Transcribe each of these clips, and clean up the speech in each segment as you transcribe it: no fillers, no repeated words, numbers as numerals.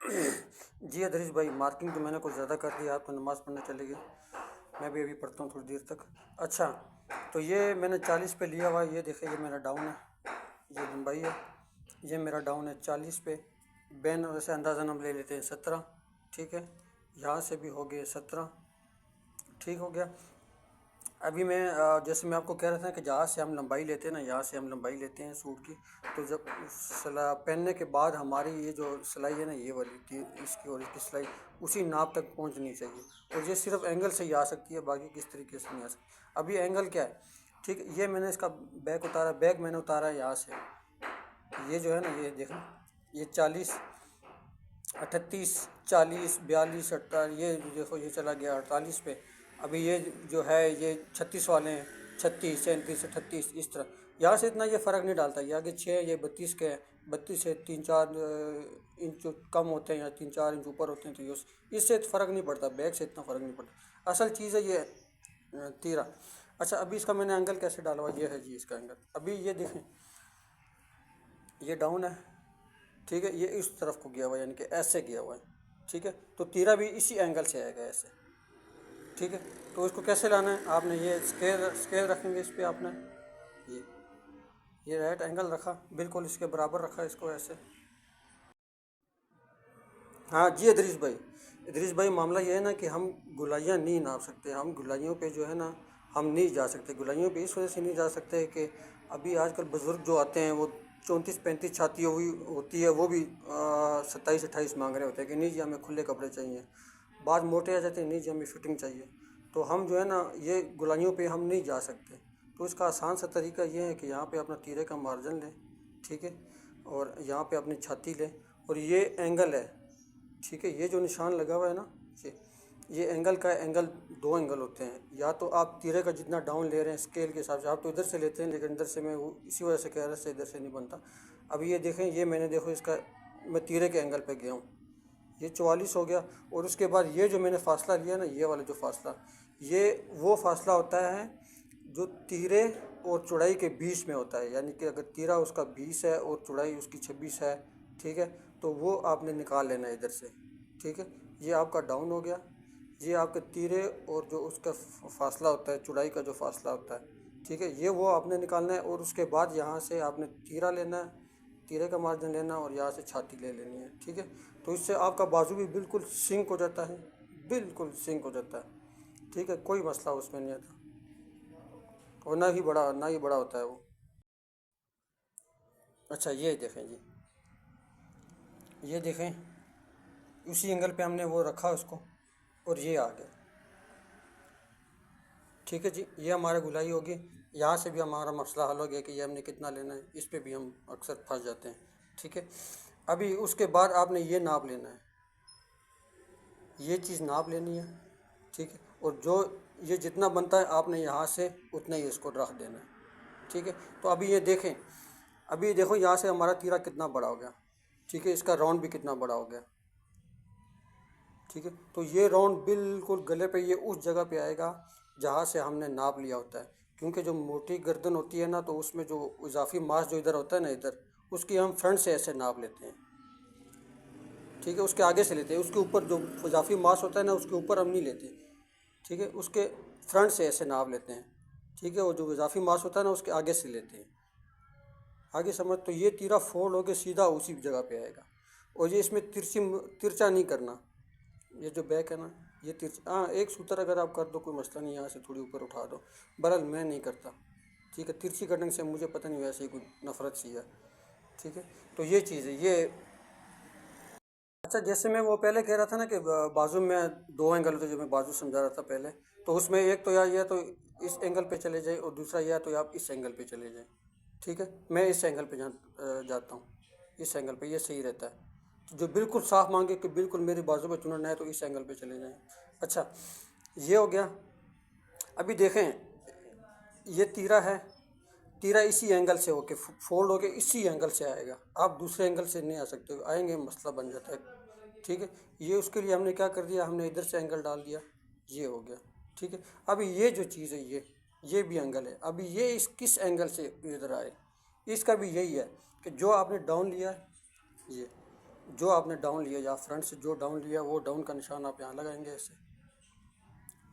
जी अदरीश भाई, मार्किंग तो मैंने कुछ ज़्यादा कर दी, आप तो नमाज़ पढ़ने चले गए। मैं भी अभी पढ़ता हूँ थोड़ी देर तक। अच्छा, तो ये मैंने 40 पे लिया हुआ है। ये देखिए, ये मेरा डाउन है, ये लंबाई है। ये मेरा डाउन है 40 पे। बैन वैसे अंदाज़न हम ले लेते हैं 17। ठीक है, यहाँ से भी हो गए 17। ठीक हो गया। अभी मैं जैसे मैं आपको कह रहा था कि जहाँ से हम लंबाई लेते हैं ना, यहाँ से हम लंबाई लेते हैं सूट की। तो जब सिला पहनने के बाद हमारी ये जो सिलाई है ना, ये वाली इसकी और इसकी सिलाई उसी नाप तक पहुँचनी चाहिए। और ये सिर्फ एंगल से ही आ सकती है, बाकी किस तरीके से नहीं आ सकती। अभी एंगल क्या है, ठीक है, ये मैंने इसका बैक उतारा, बैक मैंने उतारा है यहाँ से। ये जो है ना, ये देखो, ये 40, 38, 40, 42, 48, ये देखो ये चला गया 48 पे। अभी ये जो है ये 36 वाले हैं, 36, 37, 38, इस तरह। यहाँ से इतना ये फ़र्क नहीं डालता। ये आगे 6, ये 32 के हैं। 32 से 3-4 इंच कम होते हैं या 3-4 इंच ऊपर होते हैं, तो ये इससे फ़र्क नहीं पड़ता, बैक से इतना फ़र्क नहीं पड़ता। असल चीज़ है ये तीरा। अच्छा, अभी इसका मैंने एंगल कैसे डाला हुआ, ये है जी इसका एंगल। अभी ये देखें, ये डाउन है, ठीक है, ये इस तरफ को गया हुआ है, यानी कि ऐसे गया हुआ है। ठीक है, तो तीरा भी इसी एंगल से आएगा ऐसे। ठीक है, तो इसको कैसे लाना है, आपने ये स्केल स्केल रखेंगे इस पर। आपने ये ये राइट एंगल रखा, बिल्कुल इसके बराबर रखा इसको ऐसे। हाँ जी इदरीस भाई, मामला ये है ना कि हम गुलाइयाँ नहीं नाप सकते। हम गुलाइयों पे जो है ना, हम नहीं जा सकते। गुलाइयों पे इस वजह से नहीं जा सकते कि अभी आजकल बुज़ुर्ग जो आते हैं वो 34-35 छाती हुई होती है, वो भी 27-28 मांग रहे होते हैं कि नहीं जी हमें खुले कपड़े चाहिए। बाद मोटे आ जाते हैं, नहीं जी हमें फिटिंग चाहिए। तो हम जो है ना, ये गुलाइयों पे हम नहीं जा सकते। तो इसका आसान सा तरीका ये है कि यहाँ पे अपना तीरे का मार्जिन लें, ठीक है, और यहाँ पे अपनी छाती लें, और ये एंगल है, ठीक है, ये जो निशान लगा हुआ है ना, ये एंगल का एंगल, दो एंगल होते हैं। या तो आप तीरे का जितना डाउन ले रहे हैं स्केल के हिसाब से, आप तो इधर से लेते हैं, लेकिन इधर से मैं वो इसी वजह से कह रहा था, इधर से नहीं बनता। अभी ये देखें, ये मैंने देखो इसका, मैं तीरे के एंगल पे गया हूँ, ये 44 हो गया। और उसके बाद ये जो मैंने फासला लिया ना, ये वाला जो फासला, ये वो फासला होता है जो तीरे और चौड़ाई के बीच में होता है। यानी कि अगर तीरा उसका 20 है और चौड़ाई उसकी 26 है, ठीक है, तो वो आपने निकाल लेना है इधर से। ठीक है, ये आपका डाउन हो गया। ये आपके तीरे और जो उसका फासला होता है, चौड़ाई का जो फासला होता है, ठीक है, ये वो आपने निकालना है। और उसके बाद यहाँ से आपने तीरा लेना है, तीरे का मार्जिन लेना, और यहाँ से छाती ले लेनी है। ठीक है, तो इससे आपका बाजू भी बिल्कुल सिंक हो जाता है, बिल्कुल सिंक हो जाता है। ठीक है, कोई मसला उसमें नहीं आता, और ना ही बड़ा होता है वो। अच्छा, ये देखें जी, ये देखें, उसी एंगल पे हमने वो रखा उसको, और ये आ गया। ठीक है जी, ये हमारा गुलाई होगी। यहाँ से भी हमारा मसला हल हो गया कि ये हमने कितना लेना है। इस पे भी हम अक्सर फंस जाते हैं। ठीक है, अभी उसके बाद आपने ये नाप लेना है, ये चीज़ नाप लेनी है। ठीक है, और जो ये जितना बनता है आपने यहाँ से उतना ही इसको रख देना है। ठीक है, तो अभी ये देखें, अभी देखो यहाँ से हमारा तीरा कितना बड़ा हो गया। ठीक है, इसका राउंड भी कितना बड़ा हो गया। ठीक है, तो ये राउंड बिल्कुल गले पे, ये उस जगह पे आएगा जहाँ से हमने नाप लिया होता है। क्योंकि जो मोटी गर्दन होती है ना, तो उसमें जो इजाफी मास जो इधर होता है ना, इधर, उसकी हम फ्रंट से ऐसे नाप लेते हैं। ठीक है, उसके आगे से लेते हैं, उसके ऊपर जो इजाफी मास होता है ना, उसके ऊपर हम नहीं लेते। ठीक है, उसके फ्रंट से ऐसे नाप लेते हैं। ठीक है, और जो इजाफी मास होता है ना, उसके आगे से लेते हैं। आगे समझ, तो ये तीरा फोल्ड होकर सीधा उसी जगह पे आएगा। और ये इसमें तिरछा नहीं करना। ये जो बैक है ना, ये तिरछा, हाँ, एक सूत्र अगर आप कर दो कोई मसला नहीं, यहाँ से थोड़ी ऊपर उठा दो। बहरहाल मैं नहीं करता। ठीक है, तिरछी कटिंग से मुझे पता नहीं, वैसे ही कोई नफ़रत सी है। ठीक है, तो ये चीज़ है ये। अच्छा, जैसे मैं वो पहले कह रहा था ना कि बाजू में दो एंगल होते, जो मैं बाजू समझा रहा था पहले, तो उसमें एक तो या तो इस एंगल पे चले जाए, और दूसरा या तो आप इस एंगल पे चले जाए। ठीक है, मैं इस एंगल पे जाता हूँ, इस एंगल पे ये सही रहता है। तो जो बिल्कुल साफ मांगे कि बिल्कुल मेरे बाजू पे चुनना है, तो इस एंगल पे चले जाएं। अच्छा, ये हो गया। अभी देखें, ये तीरा है, तीरा इसी एंगल से होके फोल्ड होके इसी एंगल से आएगा। आप दूसरे एंगल से नहीं आ सकते, आएंगे मसला बन जाता है। ठीक है, ये उसके लिए हमने क्या कर दिया, हमने इधर से एंगल डाल दिया, ये हो गया। ठीक है, अभी ये जो चीज़ है, ये भी एंगल है। अभी ये इस किस एंगल से इधर आए, इसका भी यही है कि जो आपने डाउन लिया है, ये जो आपने डाउन लिया या फ्रंट से जो डाउन लिया वो डाउन का निशान आप यहाँ लगाएंगे ऐसे।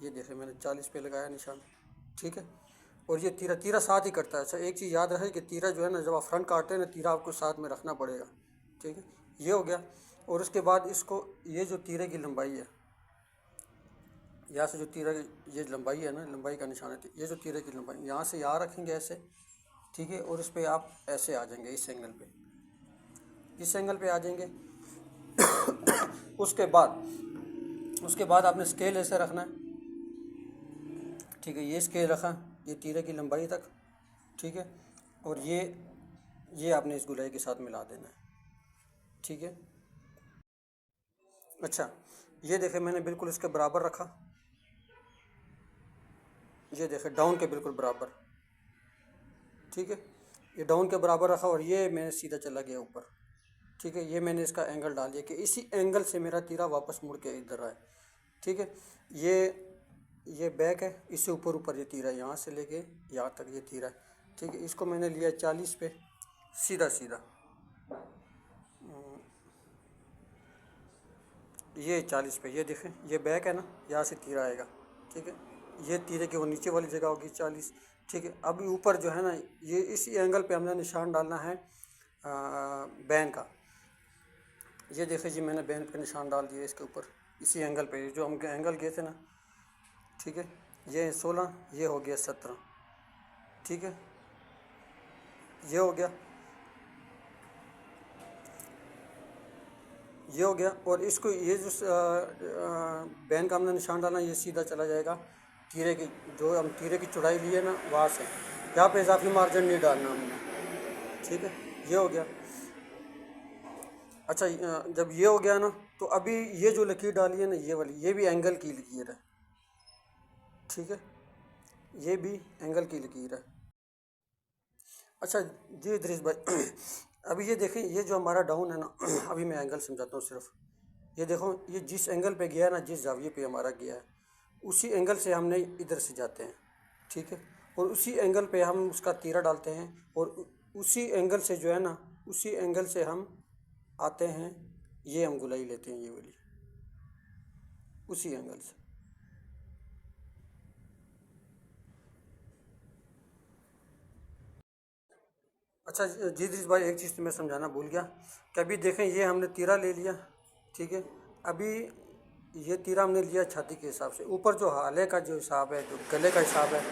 ये देखें मैंने 40 पे लगाया निशान, ठीक है। और ये तीरा तीरा साथ ही करता है। अच्छा एक चीज़ याद रहे कि तीरा जो है ना, जब आप फ्रंट काटते हैं ना, तीरा आपको साथ में रखना पड़ेगा, ठीक है। ये हो गया। और उसके बाद इसको, ये जो तीरे की लंबाई है, यहाँ से जो तीरा की ये लंबाई है ना, लंबाई का निशान है, ये जो तीरे की लंबाई यहाँ से यहाँ रखेंगे ऐसे, ठीक है। और इस पर आप ऐसे आ जाएंगे, इस एंगल पे, इस एंगल पे आ जाएंगे। उसके बाद आपने स्केल ऐसे रखना है, ठीक है। ये स्केल रखा, ये तीरे की लंबाई तक, ठीक है। और ये आपने इस गुलाई के साथ मिला देना है, ठीक है। अच्छा ये देखें मैंने बिल्कुल इसके बराबर रखा, ये देखें डाउन के बिल्कुल बराबर, ठीक है। ये डाउन के बराबर रखा और ये मैंने सीधा चला गया ऊपर, ठीक है। ये मैंने इसका एंगल डाल दिया कि इसी एंगल से मेरा तीरा वापस मुड़ के इधर आए, ठीक है। ये बैक है, इससे ऊपर ऊपर ये तीरा, यहाँ से लेके यहाँ तक ये तीरा है, ठीक है। इसको मैंने लिया 40 पे, सीधा सीधा ये 40 पे, ये देखें ये बैक है ना, यहाँ से तीरा आएगा, ठीक है। ये तीरे की वो नीचे वाली जगह होगी 40, ठीक है। अब ऊपर जो है ना, ये इसी एंगल पे हमने निशान डालना है बैन का। ये देखिए जी मैंने बैन पे निशान डाल दिया इसके ऊपर, इसी एंगल पे जो हम एंगल गए थे ना, ठीक है। ये 16, ये हो गया 17, ठीक है। ये हो गया, ये हो गया। और इसको ये जो बैन का हमने निशान डालना, ये सीधा चला जाएगा तीरे की, जो हम तीरे की चौड़ाई लिए ना वहाँ से, यहाँ पे इजाफी मार्जिन नहीं डालना हमने, ठीक है। ये हो गया। अच्छा जब ये हो गया ना, तो अभी ये जो लकीर डाली है ना, ये वाली, ये भी एंगल की लकीर है, ठीक है। ये भी एंगल की लकीर है। अच्छा जी इद्रिस भाई, अभी ये देखें, ये जो हमारा डाउन है ना, अभी मैं एंगल समझाता हूँ सिर्फ। ये देखो, ये जिस एंगल पे गया है ना, जिस जाविये पे हमारा गया है, उसी एंगल से हमने इधर से जाते हैं, ठीक है। और उसी एंगल पे हम उसका तीरा डालते हैं, और उसी एंगल से जो है ना, उसी एंगल से हम आते हैं, ये हम गुलाई लेते हैं, ये वाली, उसी एंगल से। अच्छा जी इद्रिस भाई, एक चीज़ तो मैं समझाना भूल गया कि अभी देखें, ये हमने तीरा ले लिया, ठीक है। अभी ये तीरा हमने लिया छाती के हिसाब से, ऊपर जो हाले का जो हिसाब है, जो गले का हिसाब है,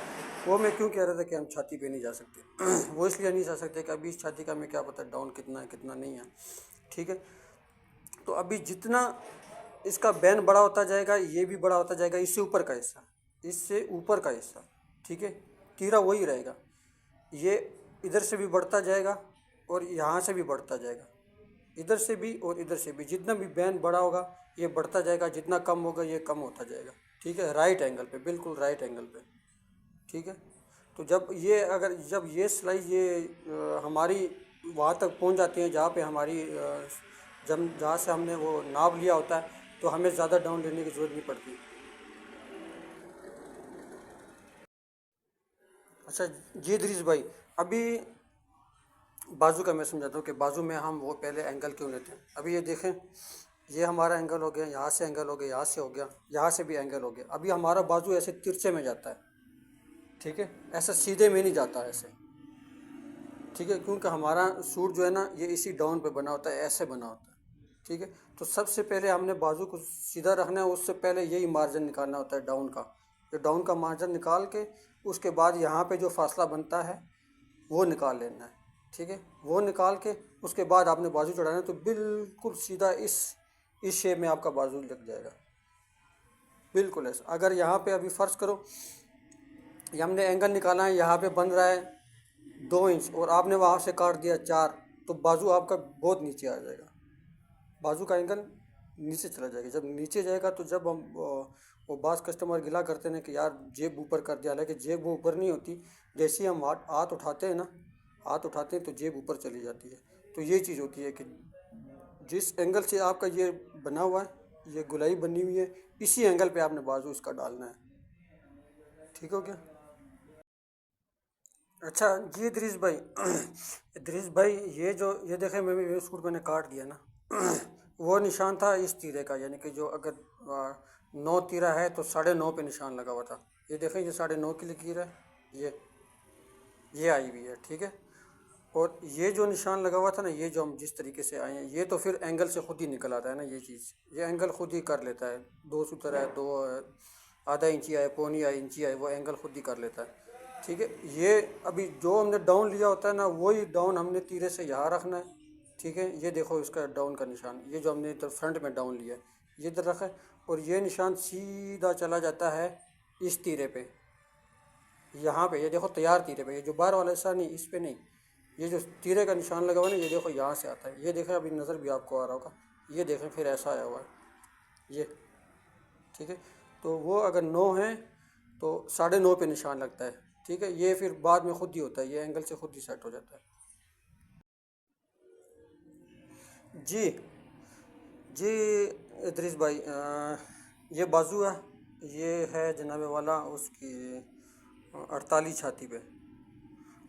वो मैं क्यों कह रहा था कि हम छाती पे नहीं जा सकते। वो इसलिए नहीं जा सकते कि अभी इस छाती का हमें क्या पता डाउन कितना है कितना नहीं है, ठीक है। तो अभी जितना इसका बैन बड़ा होता जाएगा, ये भी बड़ा होता जाएगा, इससे ऊपर का हिस्सा, इससे ऊपर का हिस्सा, ठीक है। तीरा वही रहेगा, ये इधर से भी बढ़ता जाएगा और यहाँ से भी बढ़ता जाएगा, इधर से भी और इधर से भी। जितना भी बैन बड़ा होगा ये बढ़ता जाएगा, जितना कम होगा ये कम होता जाएगा, ठीक है। राइट एंगल पे, बिल्कुल राइट एंगल पे, ठीक है। तो जब ये सिलाई ये हमारी वहाँ तक पहुँच जाती है जहाँ पे हमारी जब जहाँ से हमने वो नाप लिया होता है, तो हमें ज़्यादा डाउन लेने की ज़रूरत नहीं पड़ती। अच्छा जी इद्रिस भाई, अभी बाजू का मैं समझाता हूँ कि बाजू में हम वो पहले एंगल क्यों लेते हैं। अभी ये देखें, ये हमारा एंगल हो गया, यहाँ से एंगल हो गया, यहाँ से हो गया, यहाँ से भी एंगल हो गया। अभी हमारा बाजू ऐसे तिरछे में जाता है, ठीक है, ऐसा सीधे में नहीं जाता ऐसे, ठीक है। क्योंकि हमारा सूट जो है ना, ये इसी डाउन पे बना होता है, ऐसे बना होता है, ठीक है। तो सबसे पहले हमने बाजू को सीधा रखना है, उससे पहले यही मार्जिन निकालना होता है डाउन का। ये डाउन का मार्जिन निकाल के उसके बाद यहाँ पे जो फासला बनता है वो निकाल लेना है, ठीक है। वो निकाल के उसके बाद आपने बाजू चढ़ाना है, तो बिल्कुल सीधा इस शेप में आपका बाजू लग जाएगा, बिल्कुल ऐसा। अगर यहाँ पे अभी फ़र्ज़ करो ये हमने एंगल निकाला है, यहाँ पे बन रहा है 2 इंच और आपने वहाँ से काट दिया 4, तो बाजू आपका बहुत नीचे आ जाएगा, बाजू का एंगल नीचे चला जाएगा। जब नीचे जाएगा तो जब हम वो बास कस्टमर गिला करते हैं कि यार जेब ऊपर कर दिया, हालांकि जेब वो ऊपर नहीं होती, जैसे ही हम हाथ उठाते हैं ना, हाथ उठाते हैं तो जेब ऊपर चली जाती है। तो ये चीज़ होती है कि जिस एंगल से आपका ये बना हुआ है, ये गुलाई बनी हुई है, इसी एंगल पे आपने बाजू इसका डालना है, ठीक हो गया। अच्छा जी इद्रिस भाई, इद्रिस भाई, ये देखें मैं ये सूट मैंने काट दिया ना, वो निशान था इस तीरे का, यानी कि जो अगर 9 तीरा है तो 9.5 पे निशान लगा हुआ था। ये देखें, ये 9.5 की लकीर है, ये आई हुई है, ठीक है। और ये जो निशान लगा हुआ था ना, ये जो हम जिस तरीके से आए हैं, ये तो फिर एंगल से खुद ही निकल आता है ना, ये चीज़, ये एंगल खुद ही कर लेता है। 2 सूत्र है, 2 आधा इंची आए, पौनी आई इंची आए, वो एंगल खुद ही कर लेता है, ठीक है। ये अभी जो हमने डाउन लिया होता है ना, वही डाउन हमने तीरे से यहाँ रखना है, ठीक है। ये देखो इसका डाउन का निशान, ये जो हमने इधर फ्रंट में डाउन लिया है, ये इधर रखा है, और ये निशान सीधा चला जाता है इस तीरे पे, यहाँ पे। ये देखो तैयार तीरे पे, ये जो बाहर वाला हिस्सा नहीं, इस पे नहीं, ये जो तीरे का निशान लगा हुआ है ना, ये देखो यहाँ से आता है। ये देखें, अभी नज़र भी आपको आ रहा होगा, ये देखें, फिर ऐसा आया हुआ है ये, ठीक है। तो वो अगर 9 है तो 9.5 पे निशान लगता है, ठीक है। ये फिर बाद में खुद ही होता है, ये एंगल से खुद ही सेट हो जाता है। जी जी इदरीस भाई, ये बाजू है, ये है जनाब वाला उसकी 48 छाती पे,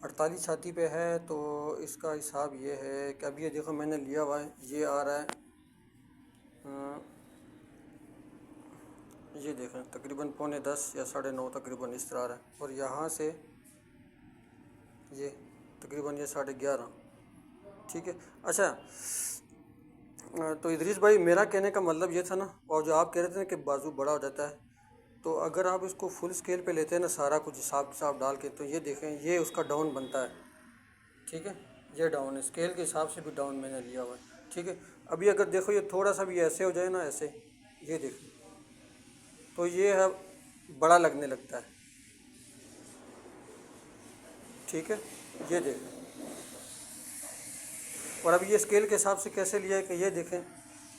48 छाती पे है। तो इसका हिसाब ये है कि अभी ये देखो मैंने लिया हुआ है, ये आ रहा है, ये देखें तकरीबन 9:15 या 9:30 तकरीबन इस तरह आ रहा है। और यहाँ से ये तकरीबन ये 11:30, ठीक है। अच्छा, तो इदरीस भाई, मेरा कहने का मतलब ये था ना, और जो आप कह रहे थे ना कि बाजू बड़ा हो जाता है, तो अगर आप इसको फुल स्केल पे लेते हैं ना, सारा कुछ हिसाब डाल के, तो ये देखें, ये उसका डाउन बनता है, ठीक है। ये डाउन है, स्केल के हिसाब से भी डाउन मैंने लिया हुआ है, ठीक है। अभी अगर देखो ये थोड़ा सा भी ऐसे हो जाए ना, ऐसे, ये देखो, तो ये है बड़ा लगने लगता है, ठीक है। ये देखें, और अभी ये स्केल के हिसाब से कैसे लिया है कि ये देखें,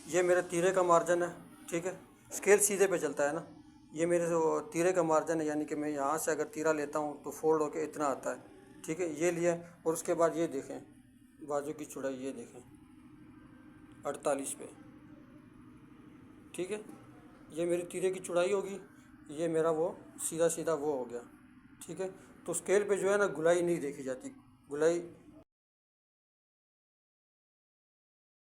ये मेरे तीरे का मार्जिन है, ठीक है। स्केल सीधे पे चलता है ना, ये मेरे से वो तीरे का मार्जिन है, यानी कि मैं यहाँ से अगर तीरा लेता हूँ तो फोल्ड होके इतना आता है, ठीक है। ये लिया, और उसके बाद ये देखें बाजू की चौड़ाई, ये देखें 48 पे, ठीक है। ये मेरी तीरे की चौड़ाई होगी, ये मेरा वो सीधा सीधा वो हो गया, ठीक है। तो स्केल पे जो है ना, गुलाई नहीं देखी जाती, गुलाई